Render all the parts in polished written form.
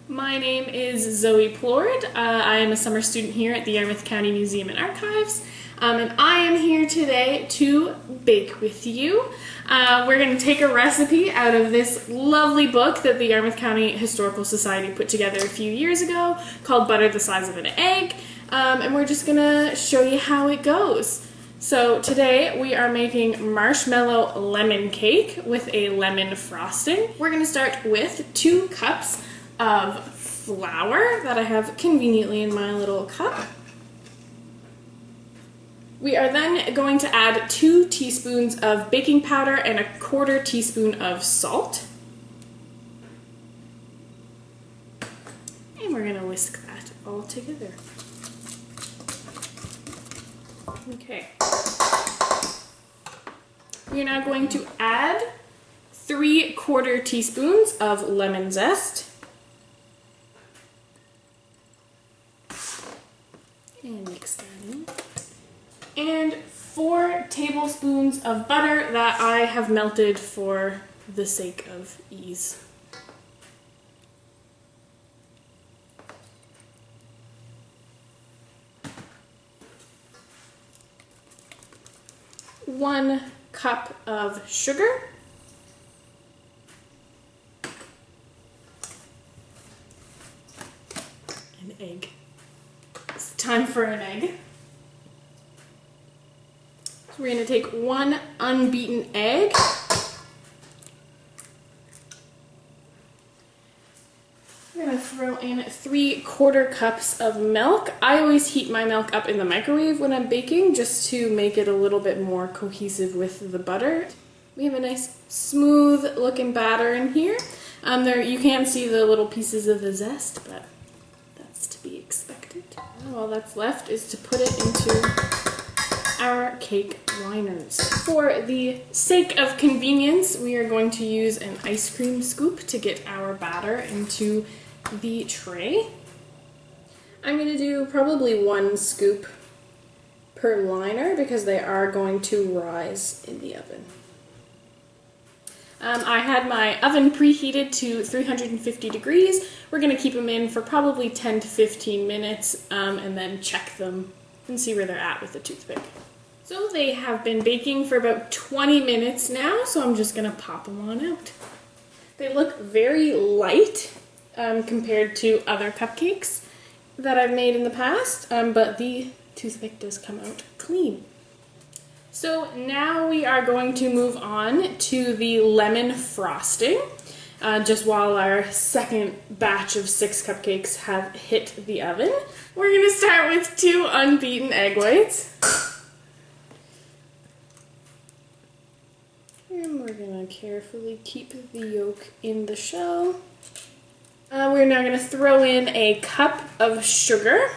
My name is Zoe Plourde. I am a summer student here at the Yarmouth County Museum and Archives, and I am here today to bake with you. We're going to take a recipe out of this lovely book that the Yarmouth County Historical Society put together a few years ago called Butter the Size of an Egg, and we're just going to show you how it goes. So today we are making marshmallow lemon cake with a lemon frosting. We're going to start with 2 cups of flour that I have conveniently in my little cup. We are then going to add 2 teaspoons of baking powder and 1/4 teaspoon of salt. And we're going to whisk that all together. Okay. We're now going to add 3/4 teaspoons of lemon zest. And mix that in. And 4 tablespoons of butter that I have melted for the sake of ease. One cup of sugar. An egg. It's time for an egg. So we're going to take 1 unbeaten egg. We're going to throw in 3/4 cups of milk. I always heat my milk up in the microwave when I'm baking just to make it a little bit more cohesive with the butter. We have a nice smooth looking batter in here. You can see the little pieces of the zest, but that's to be expected. All that's left is to put it into our cake liners. For the sake of convenience, we are going to use an ice cream scoop to get our batter into the tray. I'm going to do probably 1 scoop per liner because they are going to rise in the oven. I had my oven preheated to 350 degrees. We're going to keep them in for probably 10 to 15 minutes and then check them and see where they're at with the toothpick. So they have been baking for about 20 minutes now, so I'm just going to pop them on out. They look very light compared to other cupcakes that I've made in the past, but the toothpick does come out clean. So now we are going to move on to the lemon frosting, just while our second batch of 6 cupcakes have hit the oven. We're going to start with 2 unbeaten egg whites. And we're going to carefully keep the yolk in the shell. We're now going to throw in a cup of sugar.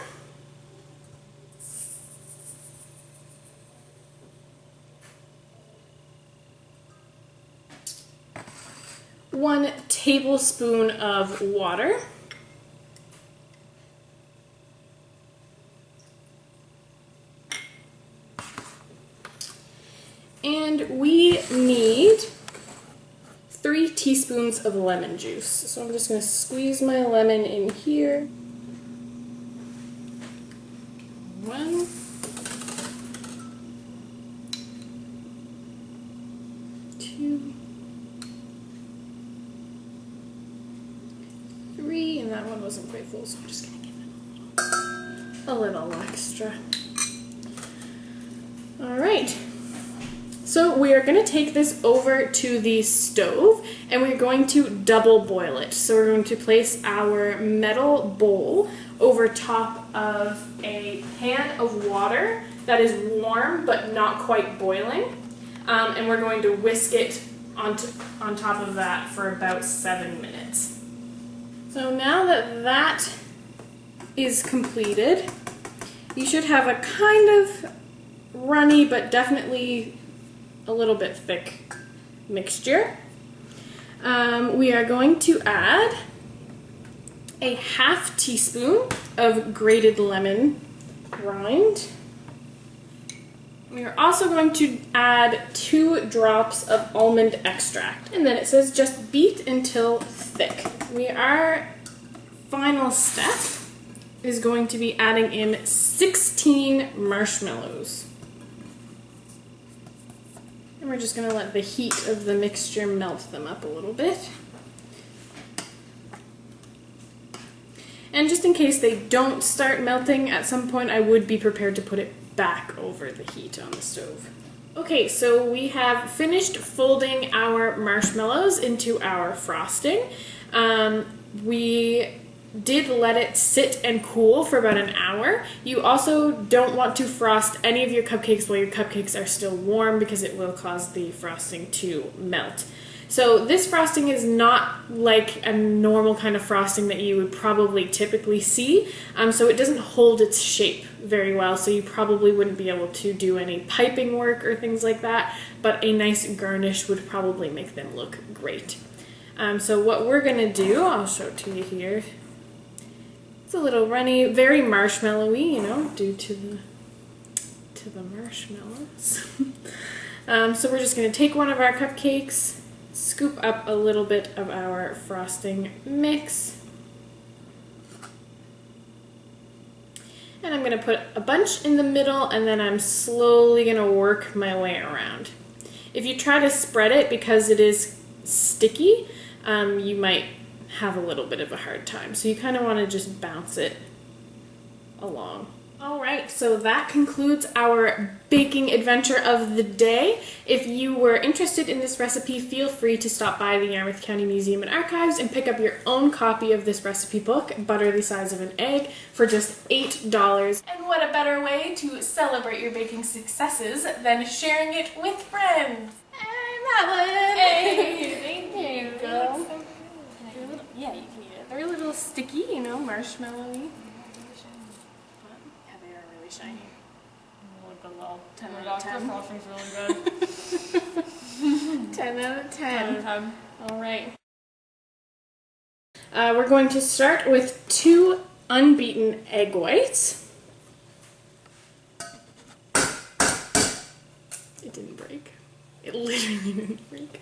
1 tablespoon of water. And we need 3 teaspoons of lemon juice. So I'm just going to squeeze my lemon in here. 1. 2. 3, and that one wasn't quite full, so I'm just going to give it a little extra. Alright, so we are going to take this over to the stove and we're going to double boil it. So we're going to place our metal bowl over top of a pan of water that is warm but not quite boiling, and we're going to whisk it on top of that for about 7 minutes. So now that that is completed, you should have a kind of runny but definitely a little bit thick mixture. We are going to add a 1/2 teaspoon of grated lemon rind. We are also going to add 2 drops of almond extract. And then it says just beat until thick. We are final step is going to be adding in 16 marshmallows. And we're just going to let the heat of the mixture melt them up a little bit. And just in case they don't start melting at some point, I would be prepared to put it back over the heat on the stove. Okay, so we have finished folding our marshmallows into our frosting. We did let it sit and cool for about an hour. You also don't want to frost any of your cupcakes while your cupcakes are still warm because it will cause the frosting to melt. So this frosting is not like a normal kind of frosting that you would probably typically see, so it doesn't hold its shape very well, so you probably wouldn't be able to do any piping work or things like that, but a nice garnish would probably make them look great. So what we're going to do, I'll show it to you here. It's a little runny, very marshmallowy, you know, due to the marshmallows. So we're just going to take one of our cupcakes, scoop up a little bit of our frosting mix, and I'm going to put a bunch in the middle, and then I'm slowly going to work my way around. If you try to spread it because it is sticky, you might have a little bit of a hard time, so you kind of want to just bounce it along. Alright, so that concludes our baking adventure of the day. If you were interested in this recipe, feel free to stop by the Yarmouth County Museum and Archives and pick up your own copy of this recipe book, Butter the Size of an Egg, for just $8. And what a better way to celebrate your baking successes than sharing it with friends. Hey, Madeline! Hey, thank you. Go. Yeah, you can eat it. They're a little sticky, you know, marshmallowy. Shiny. Look a little 10 out of 10. Frosting's really good. 10 out of 10. 10 out of 10. Alright. We're going to start with 2 unbeaten egg whites. It didn't break. It literally didn't break.